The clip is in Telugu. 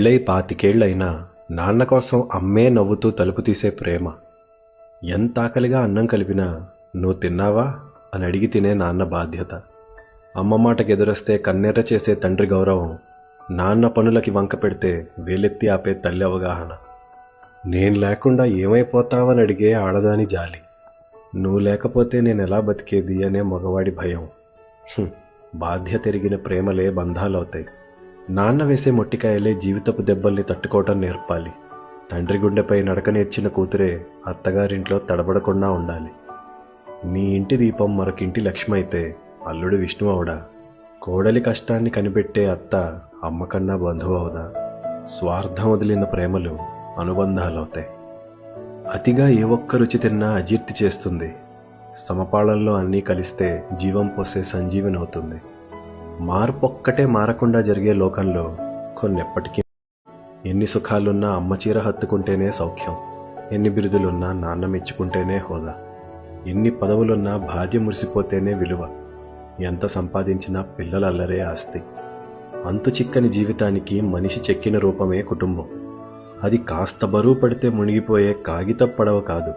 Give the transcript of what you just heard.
పెళ్ళై 25 నాన్న కోసం అమ్మే నవ్వుతూ తలుపు తీసే ప్రేమ. ఎంత ఆకలిగా అన్నం కలిపినా నువ్వు తిన్నావా అని అడిగి తినే నాన్న బాధ్యత. అమ్మ మాటకి ఎదురొస్తే కన్నెర్ర చేసే తండ్రి గౌరవం. నాన్న పనులకి వంక పెడితే వేలెత్తి ఆపే తల్లి అవగాహన. నేను లేకుండా ఏమైపోతావని అడిగే ఆడదాని జాలి. నువ్వు లేకపోతే నేనెలా బతికేది అనే మగవాడి భయం. బాధ్యత ఎరిగిన ప్రేమలే బంధాలవుతాయి. నాన్న వేసే మొట్టికాయలే జీవితపు దెబ్బల్ని తట్టుకోవటం నేర్పాలి. తండ్రి గుండెపై నడక నేర్చిన కూతురే అత్తగారింట్లో తడబడకుండా ఉండాలి. నీ ఇంటి దీపం మరొకింటి లక్ష్మి అయితే అల్లుడు విష్ణు అవడా? కోడలి కష్టాన్ని కనిపెట్టే అత్త అమ్మ కన్నా బంధువు అవదా? స్వార్థం వదిలిన ప్రేమలు అనుబంధాలవుతాయి. అతిగా ఏ ఒక్క రుచి తిన్నా అజీర్తి చేస్తుంది. సమపాళంలో అన్నీ కలిస్తే జీవం పోసే సంజీవని అవుతుంది. మార్పొక్కటే మారకుండా జరిగే లోకంలో కొన్నెప్పటికీ ఎన్ని సుఖాలున్నా అమ్మ చీర హత్తుకుంటేనే సౌఖ్యం. ఎన్ని బిరుదులున్నా నాన్న మెచ్చుకుంటేనే హోదా. ఎన్ని పదవులున్నా భార్య మురిసిపోతేనే విలువ. ఎంత సంపాదించినా పిల్లలల్లరే ఆస్తి. అంతు చిక్కని జీవితానికి మనిషి చెక్కిన రూపమే కుటుంబం. అది కాస్త బరువు పడితే మునిగిపోయే కాగిత పడవ కాదు.